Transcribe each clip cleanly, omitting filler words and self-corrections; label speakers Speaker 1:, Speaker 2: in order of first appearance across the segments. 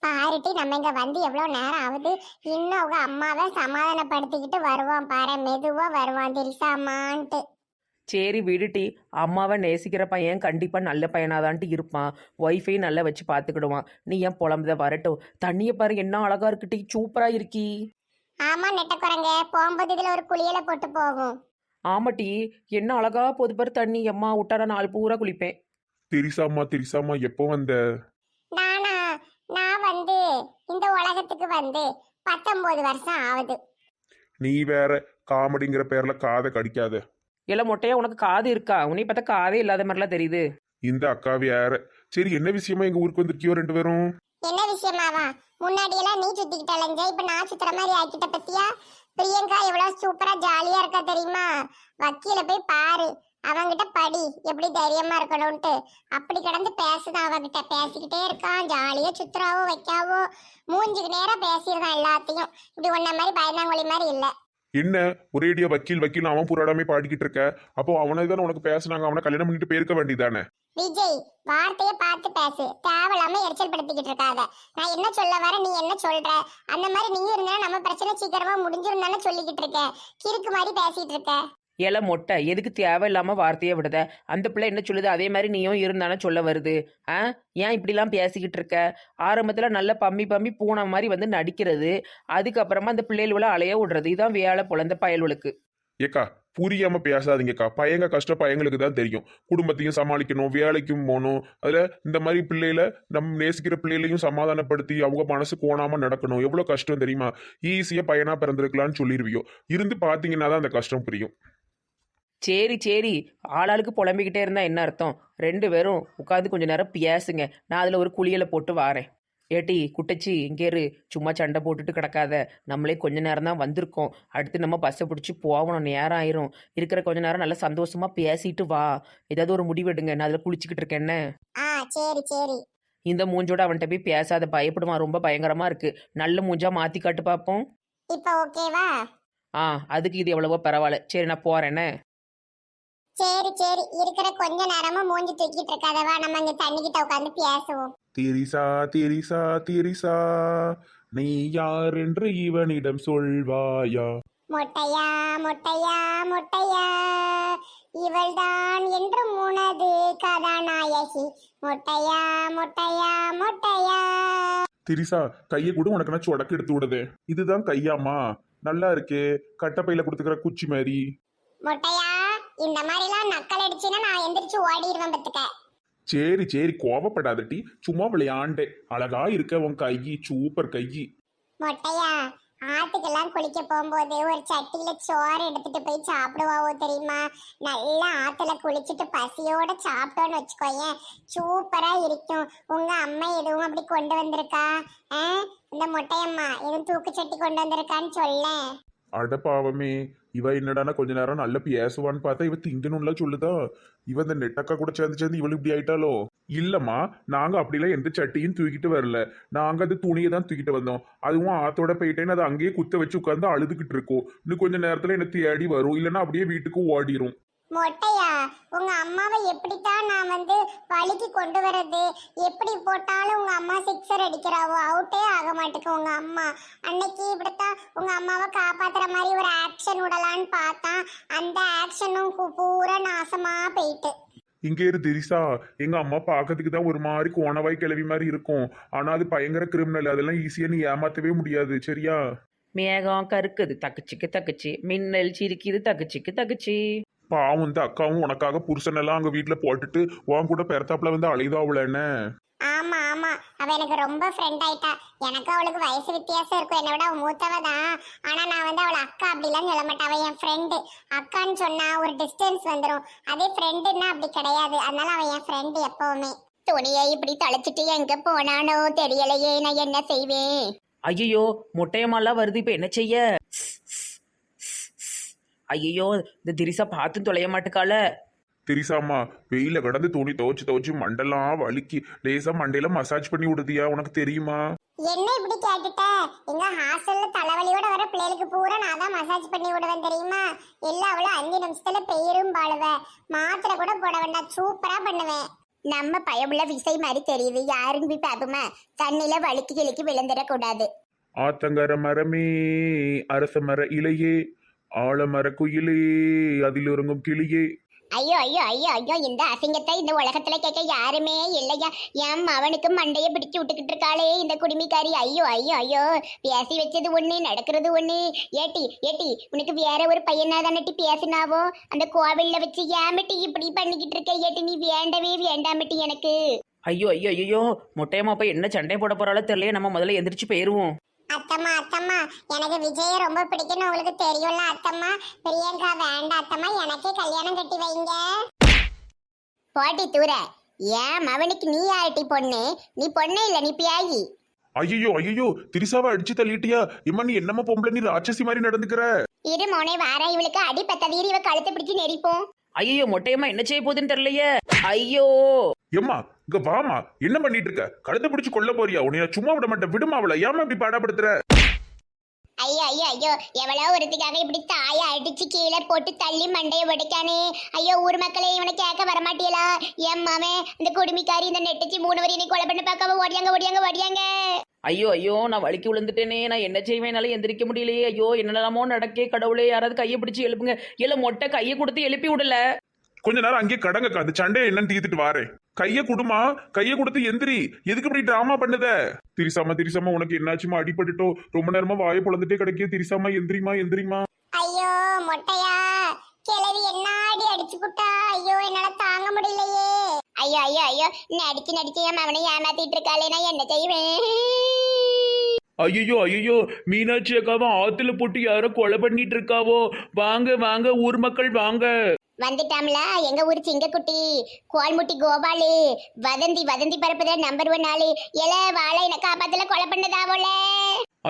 Speaker 1: பாருட்டி நம்ம இங்க வந்து எவ்வளவு நேரம் ஆகுது. இன்னும் அவங்க அம்மாவை சமாதானப்படுத்திக்கிட்டு வருவான் பாரு, மெதுவா வருவான் திரிசாமான்ட்டு.
Speaker 2: சரி விடுட்டி, அம்மாவை நேசிக்கிற பையன் கண்டிப்பாக நல்ல பையனாதான்ட்டு இருப்பான். ஒய்ஃபையும் நல்லா வச்சு பார்த்துக்கிடுவான். நீ ஏன் புலம்புத வரட்டும். தண்ணியை பாரு என்ன அழகா இருக்குட்டி, சூப்பராக இருக்கி.
Speaker 1: ஆமா நெட்ட குரங்க, போகும்போது இதுல ஒரு குளியலை போட்டு போகும்.
Speaker 2: ஆமாட்டி, என்ன அழகா போது பாரு தண்ணி. அம்மா விட்டா நாள் பூரா குளிப்பேன்.
Speaker 3: திரிசாமா திரிசாமா எப்போ வந்த?
Speaker 1: நானா? நான் வந்து இந்த உலகத்துக்கு வந்து 19 வருஷம் ஆகுது.
Speaker 3: நீ வேற காமெடிங்கிற பேர்ல காதை கடிக்காத.
Speaker 2: இல்லை மொட்டையா, உனக்கு காது இருக்கா? உன்னை பார்த்தா காதே இல்லாத மாதிரிலாம் தெரியுது.
Speaker 3: இந்த அக்கா வேற. சரி, என்ன விஷயமா எங்க ஊருக்கு வந்திருக்கியோ ரெண்டு பேரும்?
Speaker 1: என்ன விஷயமாவா? முன்னாடி எல்லாம் நீ சுத்திக்கிட்ட அலைஞ்ச, இப்ப நான் சுத்துற மாதிரி ஆக்கிட்ட பத்தியா? பிரியங்கா எவ்வளவு சூப்பரா ஜாலியா இருக்கா தெரியுமா? வக்கீல போய் பாரு, அவங்கிட்ட படி எப்படி தைரியமா இருக்கணும்ட்டு. அப்படி கிடந்து பேசுதான் அவகிட்ட, பேசிக்கிட்டே இருக்கான். ஜாலியா சுத்துறாவோ வைக்காவோ மூஞ்சுக்கு நேரா பேசியிருக்கான் எல்லாத்தையும். இப்படி ஒன்ன மாதிரி பயந்தாங்கொழி மாதிரி இல்ல.
Speaker 3: என்ன ஒரேடியா வக்கீல் வக்கீல் அவன் புராடாமே பாடிக்கிட்டு இருக்க? அப்போ அவனை தானே உனக்கு பேசுனாங்க, அவனை கல்யாணம் பண்ணிட்டு போயிருக்க வேண்டியதானே?
Speaker 1: விஜய், வார்த்தைய பார்த்து பேசு, தேவையில்லாம எரிச்சல் படுத்திக்கிட்டு இருக்காத. நான் என்ன சொல்ல வர, நீ என்ன சொல்ற? அந்த மாதிரி நீ இருந்தா நம்ம பிரச்சனை சீக்கிரமா முடிஞ்சிருந்தானே சொல்லிக்கிட்டு இருக்க. கிறுக்கு மாதிரி பேசிட்டு இருக்க.
Speaker 2: ஏல மொட்டை, எதுக்கு தேவையில்லாமல் வார்த்தையை விடுத? அந்த பிள்ளை என்ன சொல்லுது அதே மாதிரி நீயும் இருந்தானே சொல்ல வருது. ஆ, ஏன் இப்படிலாம் பேசிக்கிட்டு இருக்க? ஆரம்பத்தில் நல்ல பம்மி பம்மி பூனை மாதிரி வந்து நடிக்கிறது, அதுக்கப்புறமா அந்த பிள்ளைகள அலைய விடுறது, இதான் வேலை போல இந்த பயல்களுக்கு.
Speaker 3: ஏக்கா புரியாம பேசாதீங்கக்கா. பையங்க கஷ்டம் பையங்களுக்கு தான் தெரியும். குடும்பத்தையும் சமாளிக்கணும், வேலைக்கும் போகணும். அதுல இந்த மாதிரி பிள்ளைல நம்ம நேசிக்கிற பிள்ளைகளையும் சமாதானப்படுத்தி அவங்க மனசு கோணாம நடக்கணும். எவ்வளவு கஷ்டம் தெரியுமா? ஈஸியா பையனா பிறந்திருக்கலாம்னு சொல்லிருவியோ. இருந்து பாத்தீங்கன்னா தான் அந்த கஷ்டம் புரியும்.
Speaker 2: சரி சரி, ஆளாளுக்கு புலம்பிக்கிட்டே இருந்தா என்ன அர்த்தம்? ரெண்டு பேரும் உட்காந்து கொஞ்ச நேரம் பேசுங்க. நான் அதில் ஒரு குளியலை போட்டு வாரேன். ஏட்டி குட்டச்சி, இங்கே இரு. சும்மா சண்டை போட்டுட்டு கிடக்காத. நம்மளே கொஞ்ச நேரம் தான் வந்திருக்கோம். அடுத்து நம்ம பஸ்ஸை பிடிச்சி போகணும், நேரம் ஆயிரும். இருக்கிற கொஞ்ச நேரம் நல்லா சந்தோஷமா பேசிட்டு வா. ஏதாவது ஒரு முடிவெடுங்க. நான் அதில் குளிச்சுக்கிட்டு இருக்கேன்னு.
Speaker 1: சரி சரி.
Speaker 2: இந்த மூஞ்சோட அவன்கிட்ட போய் பேசாத, பயப்படுவான். ரொம்ப பயங்கரமா இருக்கு. நல்ல மூஞ்சா மாத்தி காட்டு பார்ப்போம்.
Speaker 1: இப்ப ஓகேவா?
Speaker 2: அதுக்கு இது எவ்வளவோ பரவாயில்ல. சரி நான் போறேன்னு.
Speaker 1: சரி சரி, இருக்கிற கொஞ்ச நேரமா மூஞ்சி தூக்கிட்டு இருக்காதவா, நம்ம இங்க தண்ணிக்கிட்ட உட்காந்து பேசுவோம்.
Speaker 3: திரிசா திரிசா திரிசா, நீ யார் என்று இவனிடம் சொல்வாயா?
Speaker 1: மொட்டையா மொட்டையா மொட்டையா, இவள்தான் என்று உனது கதாநாயகி. மொட்டையா மொட்டையா மொட்டையா.
Speaker 3: திரிசா, கையை கூட உனக்கு நான் சொடக்கு எடுத்து விடுதே. இதுதான் கையாமா? நல்லா இருக்கே, கட்டப்பையில கொடுத்துக்கிற குச்சி மாதிரி.
Speaker 1: மொட்டையா, இந்த மாதிரிலாம் நக்கல் அடிச்சுன்னா நான் எந்திரிச்சு ஓடிடுவேன் பத்துக்க.
Speaker 3: சரி சரி, கோவப்படாதட்டி, சும்மா விளையாண்டே. அழகா இருக்க உன் கையி, சூப்பர் கையி.
Speaker 1: மொட்டையா, ஆத்துக்கெல்லாம் குளிக்க போகும்போது ஒரு சட்டியில சோறு எடுத்துட்டு போய் சாப்பிடுவாவோ தெரியுமா? நல்லா ஆத்துல குளிச்சுட்டு பசியோட சாப்பிட்டோன்னு வச்சுக்கோயேன், சூப்பரா இருக்கும். உங்க அம்மா எதுவும் அப்படி கொண்டு வந்திருக்கா? இந்த மொட்டையம்மா எதுவும் தூக்கு சட்டி கொண்டு வந்திருக்கான்னு சொல்லேன்.
Speaker 3: அட பாவமே, இவ என்னடானா கொஞ்ச நேரம் நல்ல பேசுவான்னு பார்த்தா இவ திங்கணும்ல சொல்லுதா. இவ இந்த நெட்டக்கா கூட சேர்ந்து சேர்ந்து இவளு இப்படி ஆயிட்டாலோ? இல்லம்மா, நாங்க அப்படிலாம் எந்த சட்டியும் தூக்கிட்டு வரல. நாங்க அது துணியை தான் தூக்கிட்டு வந்தோம். அதுவும் ஆத்தோட போயிட்டேன்னு அதை அங்கேயே குத்த வச்சு உட்காந்து அழுதுகிட்டு இருக்கோம். இன்னும் கொஞ்ச நேரத்துல என்ன தேடி வரும், இல்லைன்னா அப்படியே வீட்டுக்கு ஓடிரும்.
Speaker 1: மொட்டையா, உங்க அம்மாவை எப்படித்தான் நான் வந்து வழிக்கு கொண்டு வர்றது? எப்படி போட்டாலும் உங்க அம்மா சிக்ஸர் அடிக்கிறாவோ, அவுட்டே ஆக மாட்டேங்க உங்க அம்மா. அன்னைக்கு இப்படித்தான் உங்க அம்மாவை காப்பாத்துற மாதிரி ஒரு ஆக்ஷன் விடலான்னு பார்த்தா, அந்த ஆக்ஷனும் பூரா நாசமா போயிட்டு.
Speaker 3: இங்க இரு திரிசா, எங்க அம்மா பாக்கிறதுக்கு தான் ஒரு மாதிரி கோணவாய் கிளவி மாதிரி இருக்கும். ஆனா அது பயங்கர கிரிமினல். அதெல்லாம் ஈஸியா நீ ஏமாத்தவே முடியாது, சரியா?
Speaker 2: மேகம் கருக்குது தக்குச்சிக்கு தக்குச்சி, மின்னல் சிரிக்குது தக்குச்சிக்கு தக்குச்சி.
Speaker 3: பாவம், இந்த அக்காவும் உனக்காக புருஷனெல்லாம் அங்க வீட்டுல போட்டுட்டு உன் கூட பெறத்தாப்புல வந்து அழைதாவுலன்னு.
Speaker 1: ஆமா ஆமா, அவ எனக்கு ரொம்ப ஃப்ரெண்ட் ஆயிட்டா. எனக்கு அவளுக்கு வயசு வித்தியாசம் இருக்கும், என்னை விட அவ மூத்தவ தான். ஆனா நான் வந்து அவளை அக்கா அப்படிலாம் சொல்ல மாட்டேன். அவ என் ஃப்ரெண்டு. அக்கான்னு சொன்னா ஒரு டிஸ்டன்ஸ் வந்துடும். அதே ஃப்ரெண்டுன்னா அப்படி கிடையாது. அதனால அவ என் ஃப்ரெண்டு எப்பவுமே. துணியை இப்படி தொலைச்சிட்டு எங்க போனானோ தெரியலையே, நான் என்ன செய்வேன்?
Speaker 2: ஐயோ, மொட்டையம்மாலாம் வருது. இப்போ என்ன செய்ய? ஐயோ, இந்த திரிசா பார்த்தும் தொலைய மாட்டுக்கால.
Speaker 3: திரிசாமா, வெயில கடந்து துணி துவச்சு மண்டெல்லாம் வலிக்கு. லேசா மண்டையில மசாஜ் பண்ணி விடுதியா, உனக்கு தெரியுமா?
Speaker 1: என்ன இப்படி கேட்டுட்ட? எங்க ஹாஸ்டல்ல தலைவலியோட வர பிள்ளைகளுக்கு பூரா நான் தான் மசாஜ் பண்ணி விடுவேன் தெரியுமா? எல்லாம் அவள 5 நிமிஷத்துல பெயரும் பாழுவ. மாத்திரை கூட போட வேண்டாம், சூப்பரா பண்ணுவேன். நம்ம பயமுள்ள விசை மாதிரி தெரியுது, யாருன்னு போய் பாப்போமா? தண்ணியில வழுக்கி கிழக்கி விழுந்துடக்கூடாது.
Speaker 3: ஆத்தங்கர மரமே அரச மர இலையே ஆலமர குயிலே அதில் உறங்கும் கிளியே.
Speaker 1: ஐயோ ஐயோ ஐயோ ஐயோ, இந்த அசிங்கத்தை இந்த உலகத்துல கேட்க யாருமே இல்லையா? என் அவனுக்கு மண்டைய பிடிச்சு விட்டுக்கிட்டு இருக்காளே இந்த குடுமிக்காரி. ஐயோ ஐயோ ஐயோ, பேசி வச்சது ஒண்ணு, நடக்கிறது ஒண்ணு. ஏட்டி ஏட்டி, உனக்கு வேற ஒரு பையனா தானட்டி பேசினாவோ அந்த கோவில்ல வச்சு? ஏமட்டி இப்படி பண்ணிக்கிட்டு இருக்க ஏட்டி? நீ வேண்டவே வேண்டாமட்டி எனக்கு.
Speaker 2: ஐயோ ஐயோ ஐயோ, மொட்டையம்மா போய் என்ன சண்டை போட போறாளோ தெரியலையே. நம்ம முதல்ல எந்திரிச்சு போயிருவோம்.
Speaker 1: அத்தம்மா அத்தம்மா, எனக்கு விஜய ரொம்ப பிடிக்கும்னு உங்களுக்கு தெரியும்ல அத்தம்மா. பிரியங்கா வேண்டாம் அத்தம்மா, எனக்கே கல்யாணம் கட்டி வைங்க. போட்டி தூர, ஏன் அவனுக்கு நீ ஆயிட்டி பொண்ணு? நீ பொண்ணு இல்ல, நீ பியாயி.
Speaker 3: ஐயோ ஐயோ, திரிசாவை அடிச்சு தள்ளிட்டியா? இம்மா நீ என்னம்மா பொம்பளை, நீ ராட்சசி மாதிரி நடந்துக்கிற.
Speaker 1: இரு மோனே வார, இவளுக்கு அடி பத்ததீர், இவ கழுத்தை பிடிச்சு நெரிப்போம்.
Speaker 2: ஐயோ, மொட்டையம்மா என்ன செய்ய போகுதுன்னு தெரியலையே. ஐயோ
Speaker 3: எம்மா இங்க வாமா, என்ன பண்ணிட்டு இருக்க? கழுத்தை பிடிச்சு கொல்ல போறியா? உன்னை சும்மா விட மாட்டேன், விடுமா அவளை. ஏமா இப்படி பாடப்படுத்துற?
Speaker 1: ஐயோ ஐயோ ஐயோ, எவ்வளோ ஒருத்திக்காக இப்படி தாய அடிச்சு கீழே போட்டு தள்ளி மண்டைய உடைக்கானே. ஐயோ ஊர் மக்களே, இவனை கேட்க வரமாட்டியலா? என் மாமே இந்த குடுமிக்காரி இந்த நெட்டுச்சு 3 வரி நீ கொலை பண்ண பார்க்காம ஓடியாங்க ஓடியாங்க ஓடியாங்க.
Speaker 2: ஐயோ ஐயோ, நான் வலிக்கு விழுந்துட்டேனே. நான் என்ன செய்வேன், என்னால எந்திரிக்க முடியலையே. ஐயோ என்னெல்லாமோ நடக்கே. கடவுளே, யாராவது கையை பிடிச்சு எழுப்புங்க. இல்ல மொட்டை கையை கொடுத்து எழுப்பி விடல.
Speaker 3: கொஞ்ச நேரம் அங்கே கடங்கக்கா, அந்த சண்டையை என்னன்னு தீர்த்துட்டு வாரேன். கைய குடுமா, கைய கொடுத்து எந்திரி. எதுக்கு இப்படி டிராமா பண்ணுத? திரிசாமா உனக்கு என்னாச்சுமா? அடிபட்டுட்டோ? ரொம்ப நேரமா வாயை பொழந்துட்டே கிடைக்க. திரிசாமா எந்திரிமா எந்திரிமா.
Speaker 1: ஐயோ மொட்டையா, கிளவி என்னாடி அடிச்சு புட்டா. ஐயோ என்னால தாங்க முடியலையே. ஐயோ ஐயோ ஐயோ, நடிச்சு நடிச்சு என் அவனை ஏமாத்திட்டு இருக்காளே, நான் என்ன செய்வேன்?
Speaker 2: ஐயோ ஐயோ, மீனாட்சி அக்காவை ஆத்துல போட்டு யாரோ கொலை பண்ணிட்டு இருக்காவோ. வாங்க வாங்க ஊர் மக்கள் வாங்க.
Speaker 1: வந்துட்டாம்ல எங்க ஊர் சிங்கக்குட்டி, கோல்முட்டி கோபாலு. வதந்தி வதந்தி பரப்புத நம்பர் 1 ஆளு. எல வாழை என்ன காப்பாத்துல கொலை பண்ணதாவோல.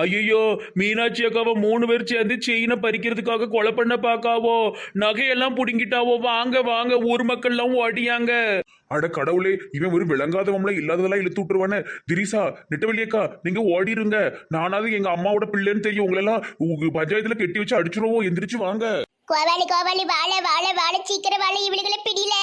Speaker 2: ஐயோ, மீனாட்சி அக்காவை 3 பேர் சேர்ந்து செயினை பறிக்கிறதுக்காக கொலை பண்ண பாக்காவோ. நகையெல்லாம் புடுங்கிட்டாவோ. வாங்க வாங்க ஊர் மக்கள்லாம் ஓடியாங்க.
Speaker 3: அட கடவுளே, இவன் ஒரு விளங்காதவங்கள இல்லாததெல்லாம் இழுத்து விட்டுருவானே. திரிசா, நெட்டவெளியக்கா, நீங்க ஓடிருங்க. நானாவது எங்க அம்மாவோட பிள்ளைன்னு தெரியும். உங்களெல்லாம் பஞ்சாயத்துல கெட்டி வச்சு அடிச்சிருவோம். எந்திரிச்சு வாங்க.
Speaker 1: கோபாலி கோபாலி, வாழை வாழை வாழை, சீக்கிரம் வாழை, இவளுகளை பிடில.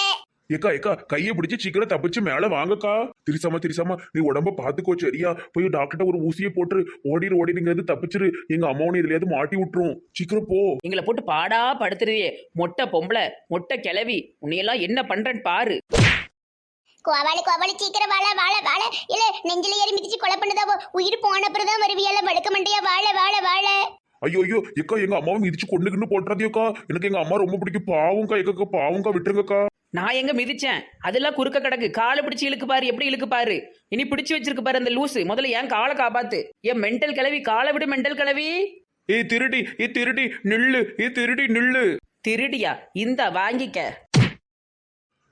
Speaker 3: ஏக்கா கையை பிடிச்சு சீக்கிரம் தப்பிச்சு மேல வாங்கக்கா. திரிசாமா நீ உடம்ப பாத்துக்கோ சரியா? போய் டாக்டர்கிட்ட ஒரு ஊசியை போட்டு ஓடிடுங்கிறது தப்பிச்சிரு. எங்க அம்மாவனை இதுலயாவது மாட்டி விட்டுரும். சீக்கிரம் போ.
Speaker 2: எங்களை போட்டு பாடா படுத்துறியே. மொட்டை பொம்பளை, மொட்டை கிளவி, உன்னையெல்லாம் என்ன பண்றேன்னு பாரு.
Speaker 1: கோபாலி கோபாலி, சீக்கிரம் வாழை வாழை வாழை. இல்ல நெஞ்சில ஏறி மிதிச்சு கொலை பண்ணதாவோ. உயிர் போன அப்புறம் வருவியால வடுக்க மண்டையா. வாழை வாழை வாழை.
Speaker 3: ஐயோ எக்கா, எங்க அம்மாவை மிதிச்சு கொண்டுக்குன்னு போட்டுறாதியோக்கா. எனக்கு எங்க அம்மா ரொம்ப பிடிக்கும். பாவங்கா எக்கா, பாவங்கா விட்டுருங்கக்கா.
Speaker 2: நான் எங்க மிதிச்சேன்? அதெல்லாம் குறுக்க கிடக்கு. காலை பிடிச்சி இழுக்கு பாரு, எப்படி இழுக்கு பாரு. இனி பிடிச்சு வச்சிருக்கு பாரு அந்த லூசு. முதல்ல ஏன் காலை காப்பாத்து. ஏன் மென்டல் கிளவி, காலை விடு மென்டல் கிளவி.
Speaker 3: ஏய் திருடி நில்லு. திருடி நில்லு.
Speaker 2: திருடியா? இந்த வாங்கிக்க.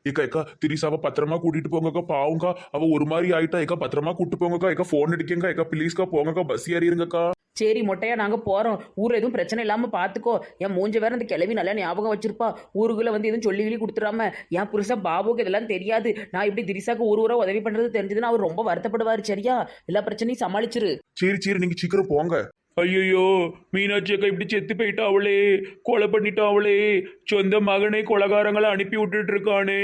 Speaker 3: ஏக்கா திரிசாவை பத்திரமா கூட்டிட்டு போங்கக்கா. பாவங்கா அவ ஒரு மாதிரி ஆயிட்டா. ஏக்கா பத்திரமா கூட்டு போங்கக்கா. ஏக்கா போன் அடிக்கங்க. ஏக்கா ப்ளீஸ்க்கா போங்கக்கா. பஸ் ஏறிருங்கக்கா.
Speaker 2: சரி மொட்டையா, நாங்க போறோம். ஊர்ல எதுவும் பிரச்சனை இல்லாம பாத்துக்கோ. என் மூஞ்ச வேற அந்த கிளவி நல்லா ஞாபகம் வச்சிருப்பா. ஊருக்குள்ள வந்து எதுவும் சொல்லி கொடுத்துடாம. என் புருஷா பாபுக்கு இதெல்லாம் தெரியாது. நான் இப்படி திரிசாக்கு ஊரா உதவி பண்றது தெரிஞ்சதுன்னா அவர் ரொம்ப வருத்தப்படுவாரு. சரியா? எல்லா பிரச்சனையும் சமாளிச்சிரு.
Speaker 3: சரி நீங்க சீக்கிரம் போங்க.
Speaker 2: ஐயோ, மீனாட்சி அக்கா இப்படி செத்து போயிட்டா. அவளே கொலை பண்ணிட்டா. அவளே சொந்த மகனை கொலகாரங்களை அனுப்பி விட்டுட்டு இருக்கானே.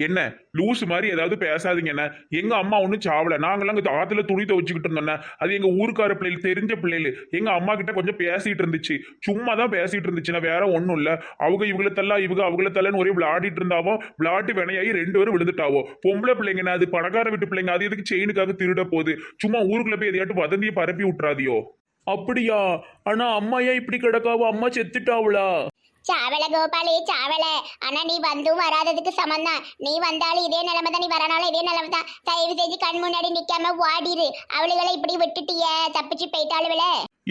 Speaker 3: என்ன லூஸ் மாதிரி ஏதாவது பேசாதீங்க. என்ன எங்க அம்மா ஒன்னும் சாவல. நாங்கெல்லாம் அங்க ஆத்துல துணி துவச்சுக்கிட்டு இருந்தோம்னா அது எங்க ஊருக்கார பிள்ளைகள், தெரிஞ்ச பிள்ளைகள். எங்க அம்மா கிட்ட கொஞ்சம் பேசிட்டு இருந்துச்சு. சும்மா தான் பேசிட்டு இருந்துச்சுன்னா வேற ஒண்ணும் இல்ல. அவங்க இவங்களை தள்ளா, இவங்க அவங்கள தள்ளன்னு ஒரே விளையாடிட்டு இருந்தாவோ. விளையாட்டு வினையாகி 2 பேரும் விழுந்துட்டாவோ. பொம்பளை பிள்ளைங்கன்னா அது பணக்கார வீட்டு பிள்ளைங்க. அது எதுக்கு செயினுக்காக திருட போகுது? சும்மா ஊருக்குள்ள போய் எதையாட்டு வதந்தியை பரப்பி விட்டுறாதியோ.
Speaker 2: அப்படியா? ஆனா அம்மா ஏன் இப்படி கிடக்காவோ? அம்மா செத்துட்டாவளா?
Speaker 1: சாவல கோபாலி சாவல. ஆனா நீ வந்தும் வராததுக்கு சமந்தான். நீ வந்தாலும் இதே நிலைமை தான், நீ வரனாலும் இதே நிலைமை தான். தயவு செஞ்சு கண் முன்னாடி நிக்காம ஓடிரு. அவளுகளை இப்படி விட்டுட்டிய, தப்பிச்சு போயிட்டாளுவில.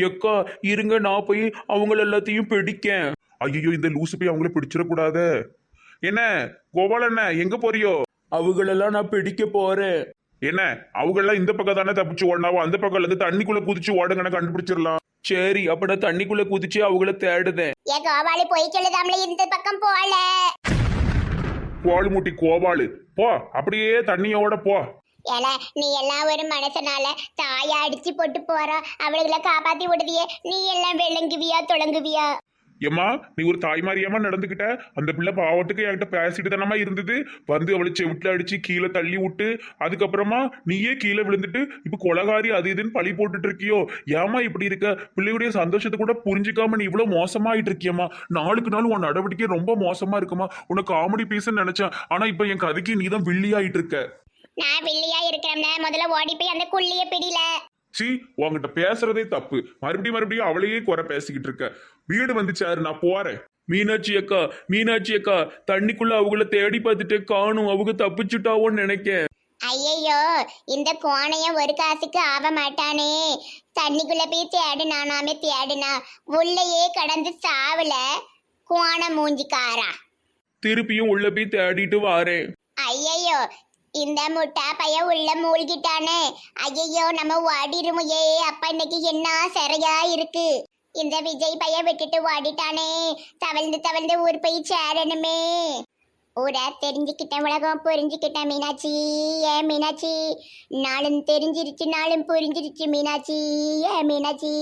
Speaker 2: எக்கா இருங்க, நான் போய் அவங்கள எல்லாத்தையும் பிடிக்கேன்.
Speaker 3: ஐயோ இந்த லூசு போய் அவங்கள பிடிச்சிடக்கூடாது. என்ன கோபாலண்ண எங்க போறியோ?
Speaker 2: அவங்களெல்லாம் நான் பிடிக்க போறேன்.
Speaker 3: என்ன அவங்கெல்லாம் இந்த பக்கம் தானே தப்பிச்சு ஓடினாவோ, அந்த பக்கம் இருந்து தண்ணிக்குள்ள குதிச்சு ஓடுங்கன்னு கண்டுபிடிச்சிடலாம்.
Speaker 2: சரி, அப்ப நான் தண்ணிக்குள்ள குதிச்சு அவங்கள தேடுதேன்.
Speaker 1: ஏ கோபாலி போய் சொல்லுதாம்ல, இந்த பக்கம் போல.
Speaker 3: கோல்முட்டி கோபாலு போ, அப்படியே தண்ணியோட போ.
Speaker 1: ஏல நீ எல்லாம் ஒரு மனசனால தாயா அடிச்சு போட்டு போறா. அவளுகளை காப்பாத்தி விடுதியே. நீ எல்லாம் விளங்குவியா தொடங்குவியா?
Speaker 3: ஏம்மா நீ ஒரு தாய்மாரியாம நடந்துக்கிட்ட. அந்த பிள்ளை பாவத்துக்கு என்கிட்ட பேசிட்டு தானமா இருந்தது. வந்து அவளை செவிட்டுல அடிச்சு கீழே தள்ளி விட்டு அதுக்கப்புறமா நீயே கீழே விழுந்துட்டு இப்ப கொலகாரி அது இதுன்னு பழி போட்டுட்டு இருக்கியோ. ஏமா இப்படி இருக்க? பிள்ளையுடைய சந்தோஷத்தை கூட புரிஞ்சுக்காம நீ இவ்வளவு மோசமாயிட்டு இருக்கியம்மா. நாளுக்கு நாள் உன் நடவடிக்கை ரொம்ப மோசமா இருக்குமா. உன்னை காமெடி பீஸ்ன்னு நினைச்சேன். ஆனா இப்ப என் கதைக்கு நீ தான் வில்லியாயிட்டு இருக்க.
Speaker 1: நான் வில்லியா இருக்கிறேன்னா முதல்ல ஓடி போய் அந்த குள்ளிய பிடில.
Speaker 3: சி உன்கிட்ட பேசுறதே தப்பு. மறுபடியும் அவளையே குறை பேசிக்கிட்டு இருக்க. வீடு வந்துச்சாரு, நான் போறேன். மீனாட்சி அக்கா, மீனாட்சி அக்கா, தண்ணிக்குள்ள அவங்கள தேடி பார்த்துட்டு காணும். அவங்க தப்பிச்சுட்டாவோன்னு நினைக்கேன்.
Speaker 1: ஐயையோ, இந்த கோணைய ஒரு காசுக்கு ஆக மாட்டானே. தண்ணிக்குள்ள போய் தேடுனானாமே தேடுனா உள்ளேயே கடந்து சாவல கோண மூஞ்சிக்காரா.
Speaker 2: திருப்பியும் உள்ள போய் தேடிட்டு வாரேன்.
Speaker 1: ஐயையோ, இந்த முட்டா பைய உள்ள மூழ்கிட்டானே. ஐயையோ, நம்ம ஓடிருமையே. அப்பா இன்னைக்கு என்ன சரியா இருக்கு. இந்த விஜய் பைய விட்டுட்டு ஓடிட்டானே. தவழ்ந்து தவழ்ந்து ஊர் போய் சேரணுமே. ஊரா தெரிஞ்சுக்கிட்டேன், உலகம் புரிஞ்சுக்கிட்டேன் மீனாட்சி. ஏ மீனாட்சி, நாளும் தெரிஞ்சிருச்சு நாளும் புரிஞ்சிருச்சு மீனாட்சி. ஏ மீனாட்சி,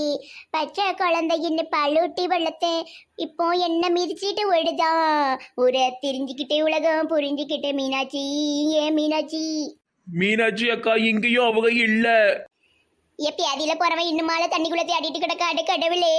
Speaker 1: பச்சை குழந்தைன்னு பழுட்டி வளர்த்தேன், இப்போ என்ன மிதிச்சிட்டு ஓடுதான். ஊரா தெரிஞ்சுக்கிட்டேன், உலகம் புரிஞ்சுக்கிட்டேன் மீனாட்சி. ஏ மீனாட்சி.
Speaker 2: மீனாட்சி அக்கா, இங்கேயும் அவங்க இல்ல.
Speaker 1: எப்ப அதில போறவன் இன்னுமால தண்ணிக்குள்ள தேடிட்டு கிடக்காடு கடவுளே.